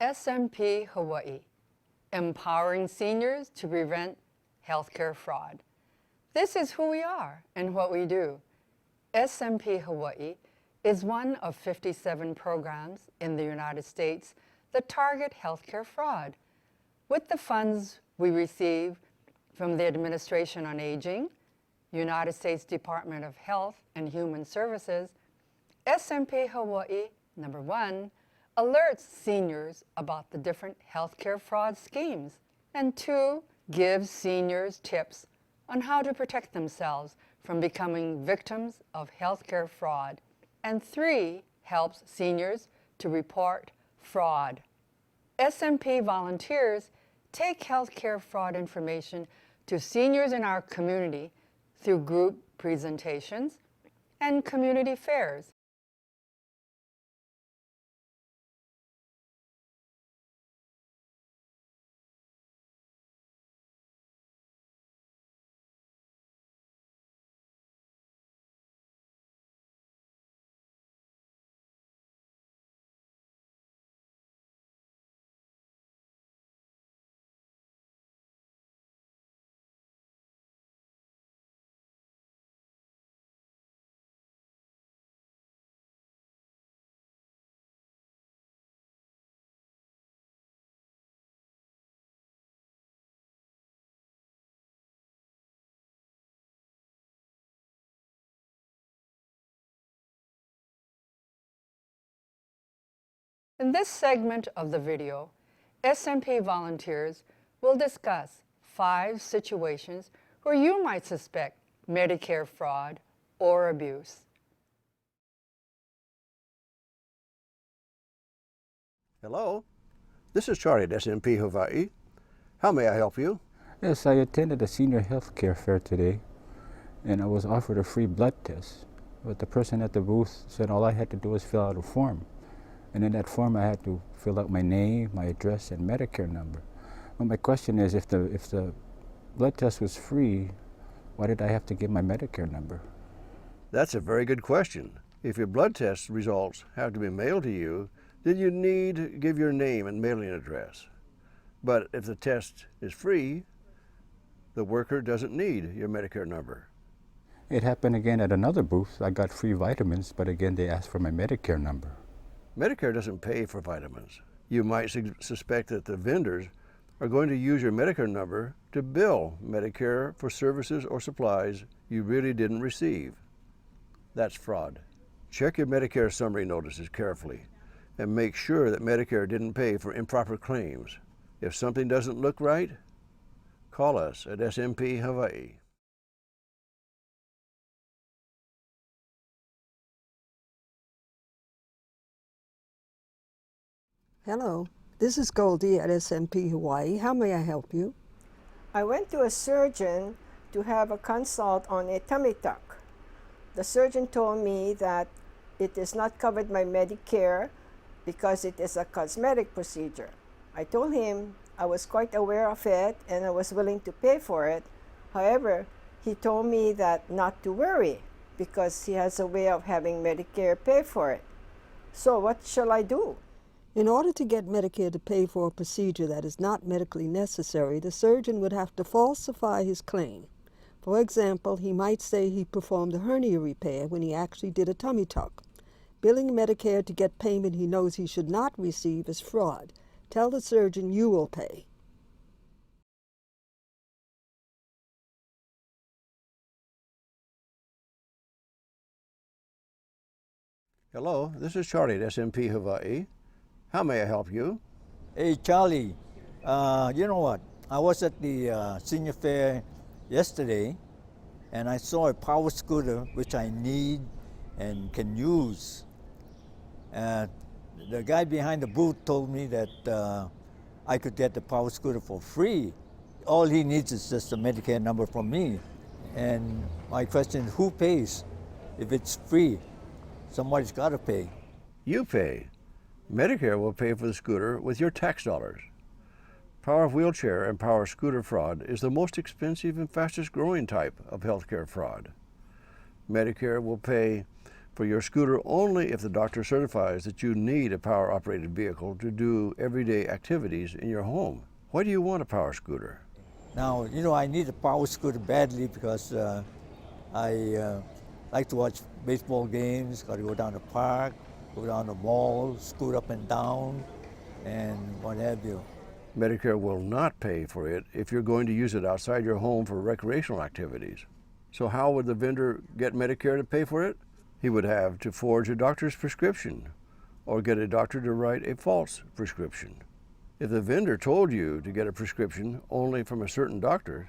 SMP Hawaii, empowering seniors to prevent healthcare fraud. This is who we are and what we do. SMP Hawaii is one of 57 programs in the United States that target healthcare fraud. With the funds we receive from the Administration on Aging, United States Department of Health and Human Services, SMP Hawaii, number one, alerts seniors about the different healthcare fraud schemes, and two, gives seniors tips on how to protect themselves from becoming victims of healthcare fraud, and three, helps seniors to report fraud. SMP volunteers take healthcare fraud information to seniors in our community through group presentations and community fairs. In this segment of the video, SMP volunteers will discuss 5 situations where you might suspect Medicare fraud or abuse. Hello, this is Charlie at SMP Hawaii. How may I help you? Yes, I attended a senior health care fair today, and I was offered a free blood test. But the person at the booth said all I had to do was fill out a form. And in that form, I had to fill out my name, my address, and Medicare number. Well, my question is, if the blood test was free, why did I have to give my Medicare number? That's a very good question. If your blood test results have to be mailed to you, then you need to give your name and mailing address. But if the test is free, the worker doesn't need your Medicare number. It happened again at another booth. I got free vitamins, but again, they asked for my Medicare number. Medicare doesn't pay for vitamins. You might suspect that the vendors are going to use your Medicare number to bill Medicare for services or supplies you really didn't receive. That's fraud. Check your Medicare summary notices carefully and make sure that Medicare didn't pay for improper claims. If something doesn't look right, call us at SMP Hawaii. Hello, this is Goldie at SMP Hawaii. How may I help you? I went to a surgeon to have a consult on a tummy tuck. The surgeon told me that it is not covered by Medicare because it is a cosmetic procedure. I told him I was quite aware of it and I was willing to pay for it. However, he told me that not to worry because he has a way of having Medicare pay for it. So what shall I do? In order to get Medicare to pay for a procedure that is not medically necessary, the surgeon would have to falsify his claim. For example, he might say he performed a hernia repair when he actually did a tummy tuck. Billing Medicare to get payment he knows he should not receive is fraud. Tell the surgeon you will pay. Hello, this is Charlie at SMP Hawaii. How may I help you? Hey, Charlie, you know what? I was at the senior fair yesterday, and I saw a power scooter which I need and can use. The guy behind the booth told me that I could get the power scooter for free. All he needs is just a Medicare number from me. And my question is, who pays? If it's free, somebody's got to pay. You pay. Medicare will pay for the scooter with your tax dollars. Power wheelchair and power scooter fraud is the most expensive and fastest growing type of healthcare fraud. Medicare will pay for your scooter only if the doctor certifies that you need a power-operated vehicle to do everyday activities in your home. Why do you want a power scooter? Now, you know, I need a power scooter badly because I like to watch baseball games, got to go down to the park, go down the mall, scoot up and down, and what have you. Medicare will not pay for it if you're going to use it outside your home for recreational activities. So how would the vendor get Medicare to pay for it? He would have to forge a doctor's prescription or get a doctor to write a false prescription. If the vendor told you to get a prescription only from a certain doctor,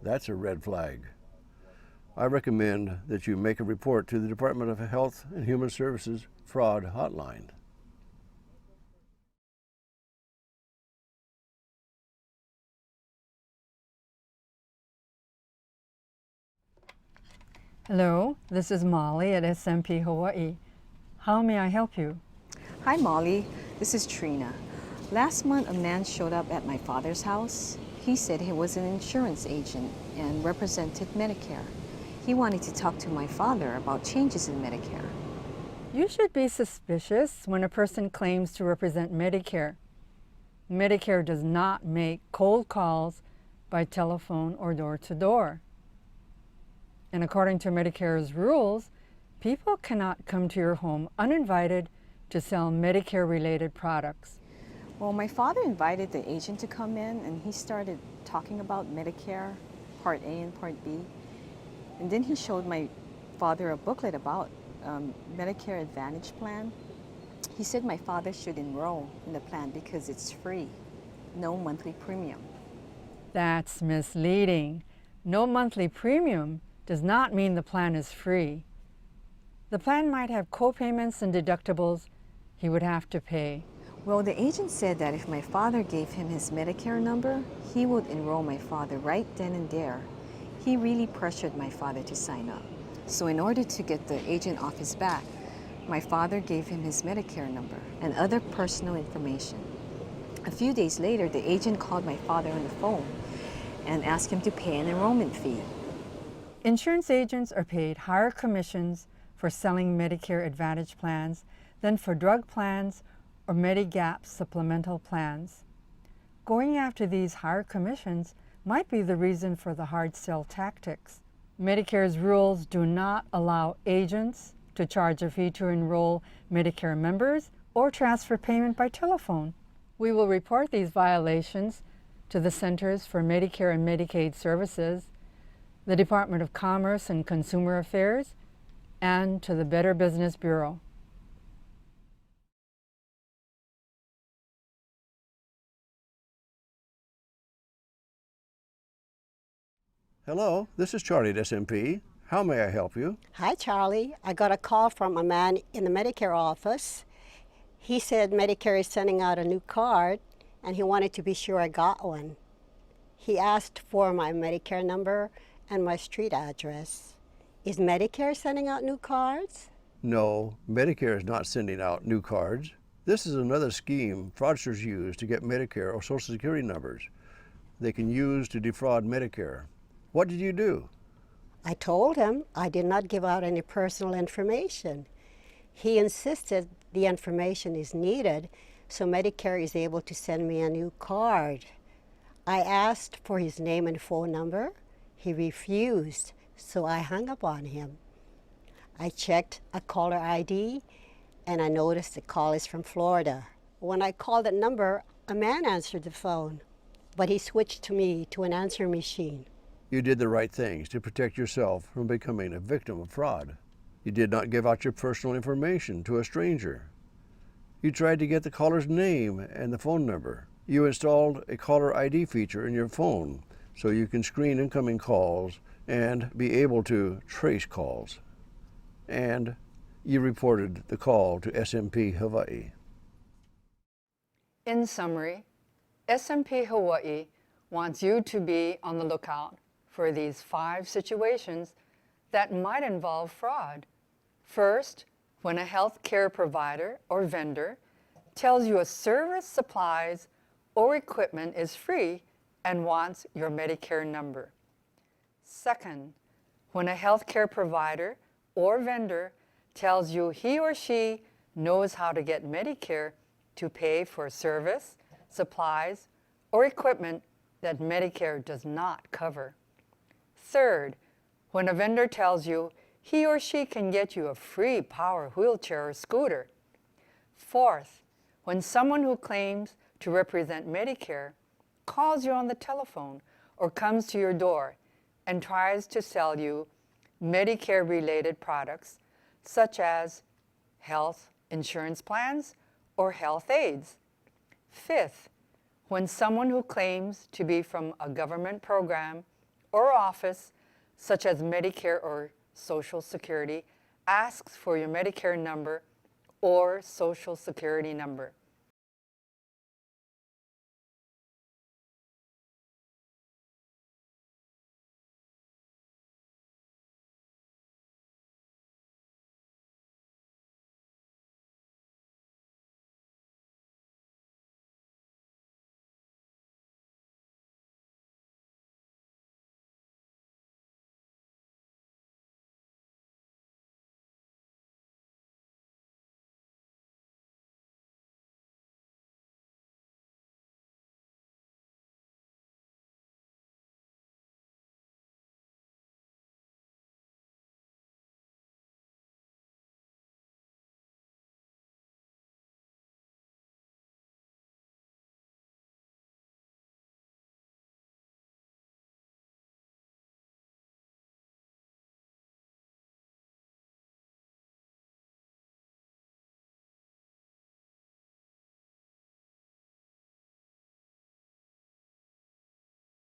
that's a red flag. I recommend that you make a report to the Department of Health and Human Services Fraud Hotline. Hello, this is Molly at SMP Hawaii. How may I help you? Hi Molly, this is Trina. Last month a man showed up at my father's house. He said he was an insurance agent and represented Medicare. He wanted to talk to my father about changes in Medicare. You should be suspicious when a person claims to represent Medicare. Medicare does not make cold calls by telephone or door to door. And according to Medicare's rules, people cannot come to your home uninvited to sell Medicare-related products. Well, my father invited the agent to come in and he started talking about Medicare, Part A and Part B. And then he showed my father a booklet about Medicare Advantage plan. He said my father should enroll in the plan because it's free, no monthly premium. That's misleading. No monthly premium does not mean the plan is free. The plan might have co-payments and deductibles he would have to pay. Well, the agent said that if my father gave him his Medicare number, he would enroll my father right then and there. He really pressured my father to sign up. So in order to get the agent off his back, my father gave him his Medicare number and other personal information. A few days later, the agent called my father on the phone and asked him to pay an enrollment fee. Insurance agents are paid higher commissions for selling Medicare Advantage plans than for drug plans or Medigap supplemental plans. Going after these higher commissions might be the reason for the hard sell tactics. Medicare's rules do not allow agents to charge a fee to enroll Medicare members or transfer payment by telephone. We will report these violations to the Centers for Medicare and Medicaid Services, the Department of Commerce and Consumer Affairs, and to the Better Business Bureau. Hello, this is Charlie at SMP. How may I help you? Hi, Charlie. I got a call from a man in the Medicare office. He said Medicare is sending out a new card, and he wanted to be sure I got one. He asked for my Medicare number and my street address. Is Medicare sending out new cards? No, Medicare is not sending out new cards. This is another scheme fraudsters use to get Medicare or Social Security numbers they can use to defraud Medicare. What did you do? I told him I did not give out any personal information. He insisted the information is needed, so Medicare is able to send me a new card. I asked for his name and phone number. He refused, so I hung up on him. I checked a caller ID, and I noticed the call is from Florida. When I called that number, a man answered the phone, but he switched to me to an answering machine. You did the right things to protect yourself from becoming a victim of fraud. You did not give out your personal information to a stranger. You tried to get the caller's name and the phone number. You installed a caller ID feature in your phone so you can screen incoming calls and be able to trace calls. And you reported the call to SMP Hawaii. In summary, SMP Hawaii wants you to be on the lookout for these 5 situations that might involve fraud. First, when a health care provider or vendor tells you a service, supplies, or equipment is free and wants your Medicare number. Second, when a health care provider or vendor tells you he or she knows how to get Medicare to pay for service, supplies, or equipment that Medicare does not cover. Third, when a vendor tells you he or she can get you a free power wheelchair or scooter. Fourth, when someone who claims to represent Medicare calls you on the telephone or comes to your door and tries to sell you Medicare-related products such as health insurance plans or health aids. Fifth, when someone who claims to be from a government program or office such as Medicare or Social Security asks for your Medicare number or Social Security number.